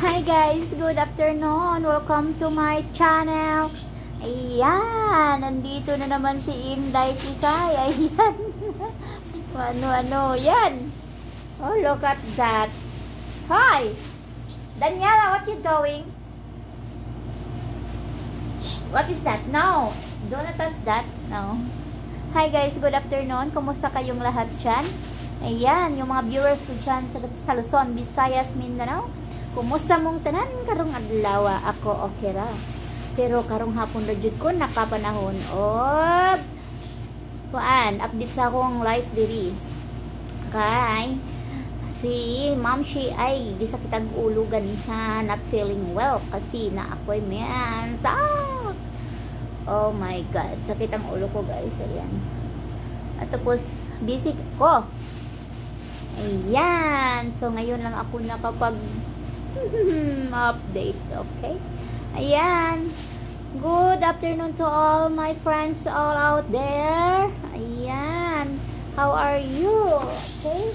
Hi guys, good afternoon. Welcome to my channel. Ayan, nandito na naman si Inday Tisay. Ayan. Ano, yan. Oh, look at that. Hi. Daniela, what you doing? Shh, what is that? No. Don't touch that. No. Hi guys, good afternoon. Kumusta kayong lahat dyan? Ayan, yung mga viewers ko dyan sa Luzon, Visayas, Mindanao. Kumusta mong tanan karong adlaw? Ako okay ra. Pero karong hapon ra jud ko nakapanahon. Oh. Kuan, update sa akong life diri. Kay si Ma'am Shi ay di sakit ang ulo ganiha, not feeling well kasi na ako'y mensa. Oh my god, sakit ang ulo ko guys. Ayan. At tapos busy ko. Ayan. So ngayon lang ako nakapag update, okay? Ayan. Good afternoon to all my friends all out there. Ayan. How are you? Okay?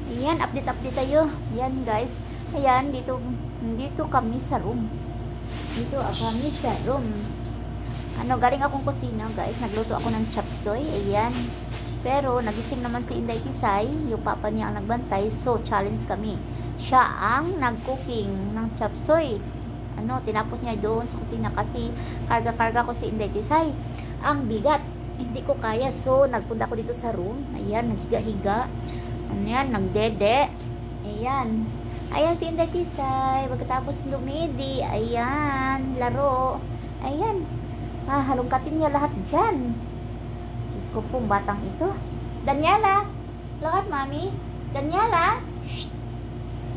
Ayan, update tayo. Ayan, guys. Ayan, dito kami sa room. Dito kami sa room. Ano, galing akong kusina, guys. Nagluto ako ng chop suey. Ayan. Pero, nagising naman si Inday Tisay. Yung papa niya ang nagbantay. So, challenge kami. Siya ang nag-cooking ng chop suey. Ano, tinapos niya doon sa kusina kasi karga-karga ko si Inday Tisay. Ang bigat. Hindi ko kaya. So, nagpunta ko dito sa room. Ayan, naghiga-higa. Ayan, nagdede. Ayan. Ayan si Inday Tisay. Pagkatapos lumidi. Ayan, laro. Ayan. Halongkatin niya lahat dyan. Diyos ko pong batang ito. Daniela. Lahat, mami. Daniela. Shh.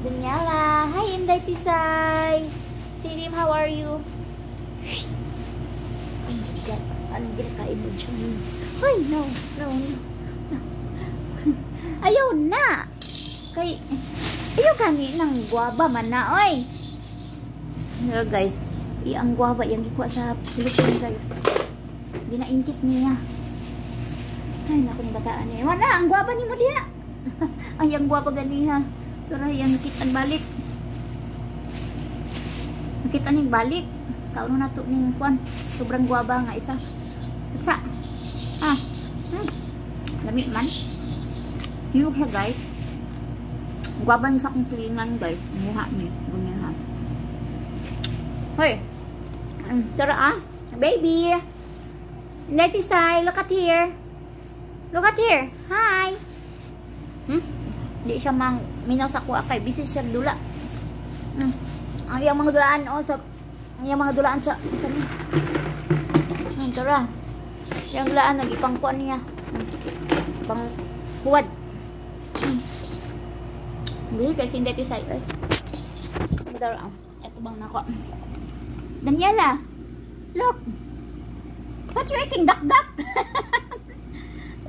Daniela. Hi, Inday Tisay. Sirim, how are you? Shh. Oh my God. Anong ginakain mo dyan? Ay, no. Ayaw na. Ayaw kami ng guwaba man na, oy. Pero guys, ang guwaba yung gikuha sa Philippines, guys. Di na ingkit niya. Ay, naku ni bataan niya. Wala, ang guwaba ni mo diya. Ay, ang guwaba ganiha. Pero yan, nakitaan balik. Nakitaan ning balik. Kauno na to ning kwan. Sobrang guwaba nga isa. Isa. Lamig man. Yun siya, guys. Guwaba niya sa akong pilingan, guys. Mukha niya. Ganyan ha. Hoy. Tara Baby. Inday Tisay, look at here. Look at here. Hi. Hindi siya minaw sa kuha kay busy siya dula. Ang iyang mga dulaan sa tara. Yang dulaan nagipangkuan niya. Pang huwad. Busy kay Inday Tisay. Tara. Ito bang nako. Daniela. Look. What you eating? Duck.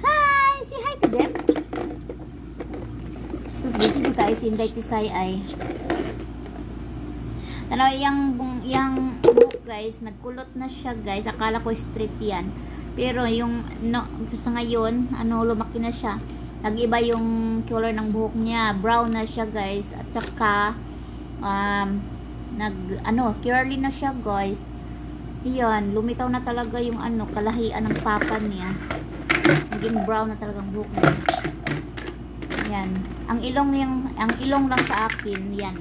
Hi. Say hi to them. Busy ko guys, Inday Tisay ay tanaw yang buhok guys, nagkulot na siya guys. Akala ko straight yan, pero yung sa ngayon lumaki na siya, nag-iba yung color ng buhok niya, brown na siya guys. At saka curly na siya guys. Yan, lumitaw na talaga yung kalahian ng papa niya, naging brown na talagang buhok niya. Yan. Ang ilong lang sa akin, yan.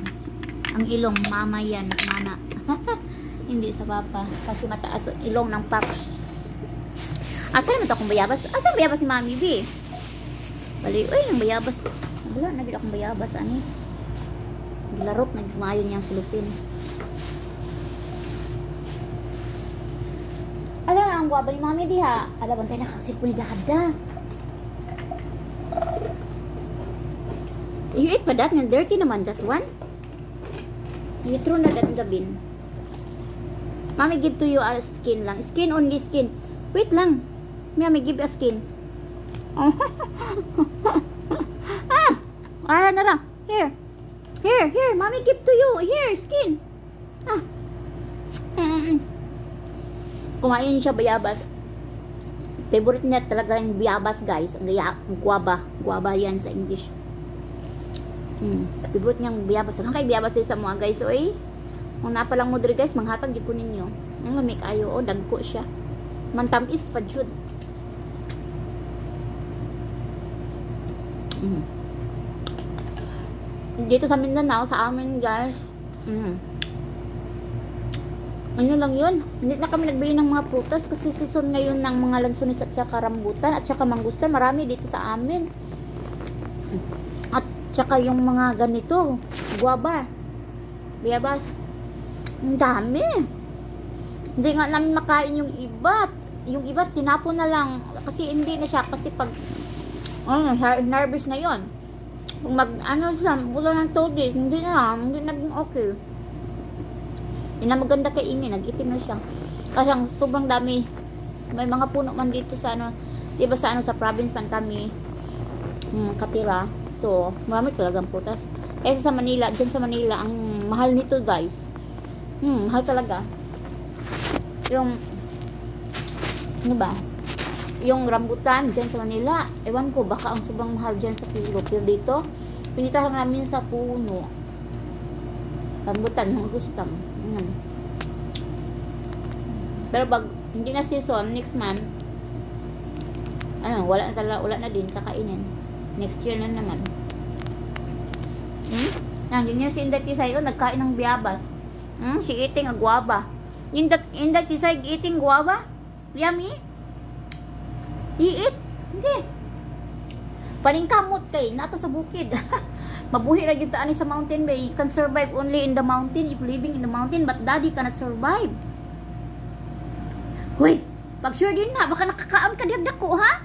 Ang ilong, mama yan, mama. Hindi sa papa. Kasi mataas ang ilong ng papa. Asan naman ito akong bayabas? Asan bayabas ni Mami B? Bali, uy, ang bayabas. Wala, nabila akong bayabas, ani. Gilarot, nagmayo niyang silupin. Ala, ang guwaba ni Mami B ha. Ala, bantay na kasi pulgada. You eat pa that? Nga dirty naman that one. You throw na that in the bin. Mommy give to you a skin lang. Skin only skin. Wait lang. Mommy give a skin. Nara. Here. Mommy give to you. Here, skin. Kumain siya bayabas. Favorite niya talaga yung bayabas guys. Ang guwaba. Guwaba yan sa English. Favorite niyang biyabas. Ang kay biyabas din sa mga guys. Oy. Kung napalang mo diri guys, manghatag di ko ninyo. Ang lamig ayo. O, dagko siya. Mantamis pa jud. Dito sa Mindanao, sa amin guys. Ano lang yun. Hindi na kami nagbili ng mga prutas kasi season ngayon ng mga lansones at saka rambutan at saka mangustan. Marami dito sa amin. At saka yung mga ganito. Guava. Biyabas. Ang dami. Hindi nga namin makain yung iba. Yung iba tinapon na lang. Kasi hindi na siya. Kasi pag harvest na yun. Kung siya, bulan ng 2 days, hindi naging okay. Hindi na maganda kainin, nag-itim na siya. Kasi sobrang dami. May mga puno man dito sa diba sa sa province man kami katira. So, marami talagang putas. Kaya sa Manila, dyan sa Manila, ang mahal nito guys. Mahal talaga. Yung, ano ba? Yung rambutan dyan sa Manila, ewan ko, baka ang sobrang mahal dyan sa kilo. Pero dito, pinitahan namin sa puno. Rambutan, mangustan. Pero pag hindi na season, next month, wala na din kakainin. Next year na naman. Hindi niya si Inday Tisay, nagkain ng biyabas. She eating a guava. Inday Tisay eating guava? Yummy? I-eat? Hindi. Paningkamot kay, nato sa bukid. Mabuhi ra gyud ta ani sa mountain bay. You can survive only in the mountain if living in the mountain, but daddy cannot survive. Hoy, pag sure din na, baka nakakaam ka diagdak ko, ha?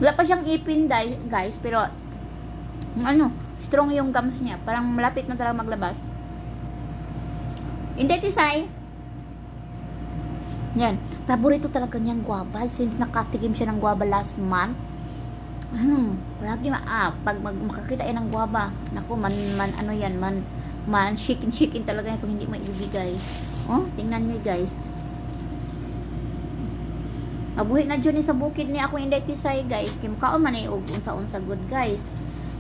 Wala pa siyang ipin, guys, pero strong yung gums niya. Parang malapit na talaga maglabas. Hindi, Tisay. Yan. Paborito talaga niyang guava. Since nakatigim siya ng guava last month. Lagi pag makakita yan ng guava. Naku, shaking talaga yan kung hindi mo ibibigay. Oh, tingnan niyo guys. Mabuhi na dyan sa bukid niya ako Inday Tisay guys. Kim kaon man ay unsa-unsa good guys.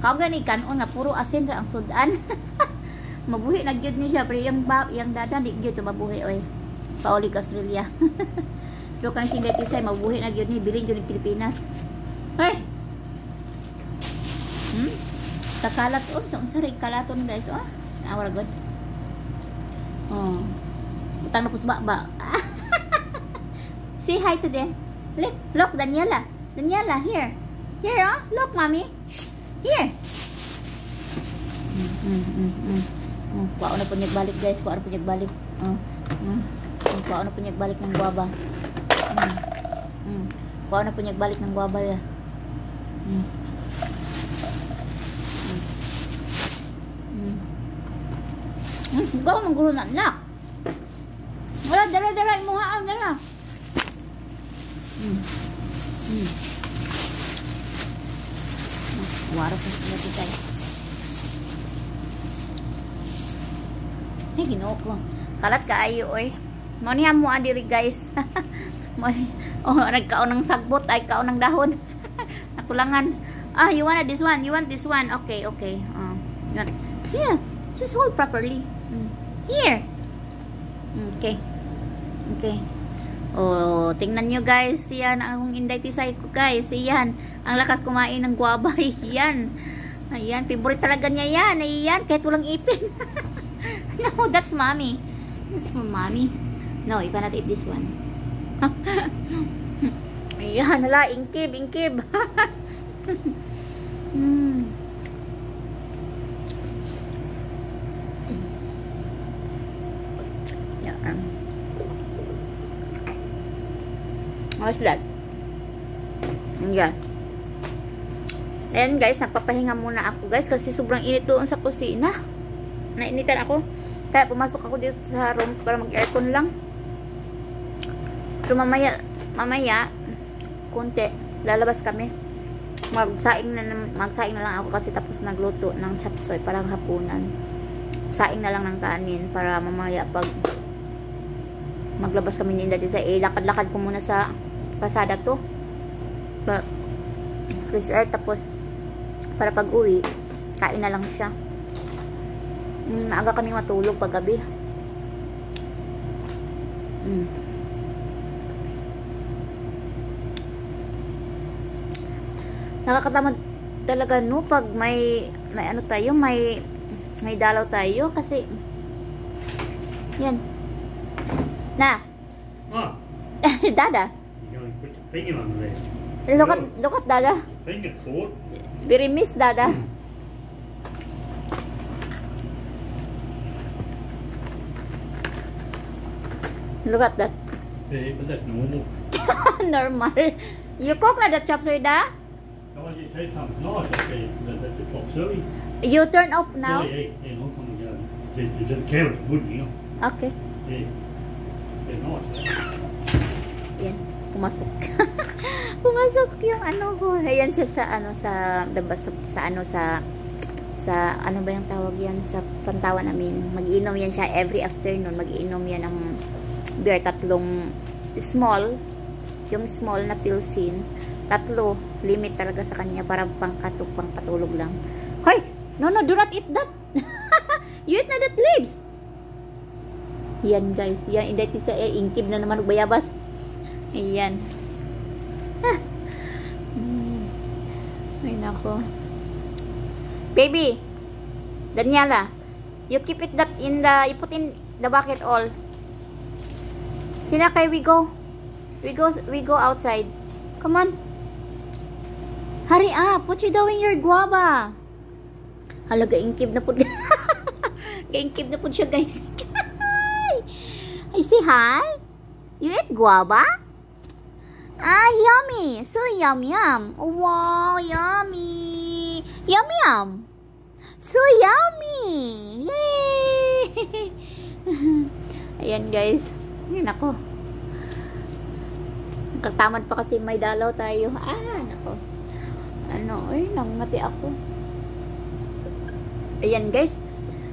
Kao gani kanon nga puro asin ra ang sudan. Mabuhi na gyud ni siya pero yung dada di gyud to mabuhi oy. Pauli ka Australia. Pero kan si Inday Tisay mabuhi na gyud ni bilin gyud ni Pilipinas. Ay. Takalat unsa ray kalaton guys oh. Awara god. Oh. Utang na po sa ba. Say hi to them. Look, Daniela. Daniela, here. Here, oh. Look, mommy. Here. Kuha na po niya balik, guys. Kuha na po niya balik. Kuha na po niya balik ng guava. Kuha na po niya balik ng guava. Gawa mong gulo na, anak. Wala, dala, imuhaan, dala. Wara pa sila dito. Ay, ginoo ko. Kalat ka ayo, oy. Manihan mo adiri, guys. Nagkaon ng sagbot, ay kaon ng dahon. Nakulangan. You want this one? You want this one? Okay. Here. Just hold properly. Here. Okay. Oh, tingnan nyo guys. Yan ang Inday Tisay ko guys. Yan. Ang lakas kumain ng guava. Yan. Ayan. Favorite talaga niya yan. Ayan. Kahit walang ipin. No, that's mommy. That's for mommy. No, you cannot eat this one. Ayan. Hala. Ingkib. What's that? Yan. Ayan guys, nagpapahinga muna ako guys kasi sobrang init doon sa kusina. Nainitan ako. Kaya pumasok ako dito sa room para mag-aircon lang. So mamaya, konti, lalabas kami. Magsaing na lang ako kasi tapos nagluto ng chapsoy parang hapunan. Saing na lang ng kanin para mamaya pag maglabas kami ni Inday Tisay, lakad-lakad ko muna sa pasada to. fresh air. Tapos, para pag uwi, kain na lang siya. Maaga kami matulog pag gabi. Nakakatamad talaga no pag may ano tayo, may dalaw tayo kasi yan. Na. Oh, Dada. you're going to put your finger under there. Look at Dada. Finger caught. Very miss Dada. Look at that. Yeah, but that's normal. Normal. You cook na the chop suey da? So as you said something nice, okay, the top suey. You turn off now? Yeah, long time ago. The carrots good, you know. Okay. Yeah. They're nice, Yan. Pumasok. Pumasok yung ano ko. Ayan siya sa ano sa labas sa ano sa ano ba yung tawag yan sa Pantawan namin. Mag-iinom yan siya every afternoon. Mag-iinom yan ng beer, 3 small, yung small na pilsin, 3 limit talaga sa kanya para pangpatulog lang. Hoy, no, do not eat that. You eat na that leaves. Yan guys, yan indati sa ingkib na naman ugbayabas. Ayan. Ay nako. Baby, Daniela, you keep it that in the, you put in the bucket all. Sinakay, we go outside. Come on. Hurry up. What you doing your guava? Hala, gaingkib na po. Gaingkib na po siya, guys. I say hi. You eat guava? Ah, yummy. So yum. Oh, wow, yummy. Yum. So yummy. Yay. Ayan, guys. Yan ako. Nakatamad pa kasi may dalaw tayo. Nako. Nangati ako. Ayan guys.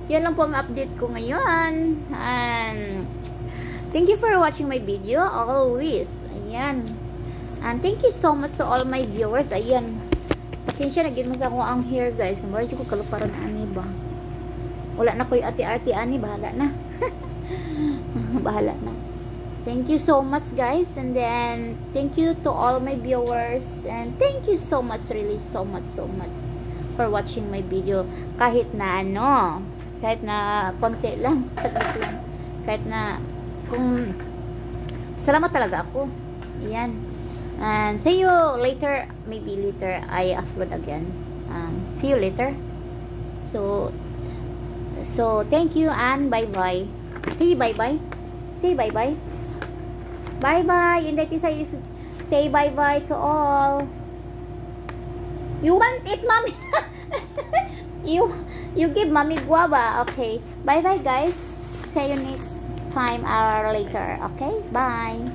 Yan lang po ang update ko ngayon. And thank you for watching my video. Always. Ayan. And thank you so much to all my viewers. Ayan. Pasensya, nagin mo sa ako ang hair guys. Kamara ko kaluparan ani ba. Wala na ko yung ati-ati ani. Bahala na. Bahala na. Thank you so much guys, and then thank you to all my viewers, and thank you so much, really so much for watching my video. Kahit na konti lang, saglit lang, kahit na kung salamat talaga ako. Ayan. And see you later, maybe later I upload again. See you later. So thank you and bye bye. Say bye bye. Say bye bye. Bye bye. Hindi tayo say bye bye to all. You want it, mommy? you give mommy guava. Okay. Bye bye guys. See you next time or later. Okay. Bye.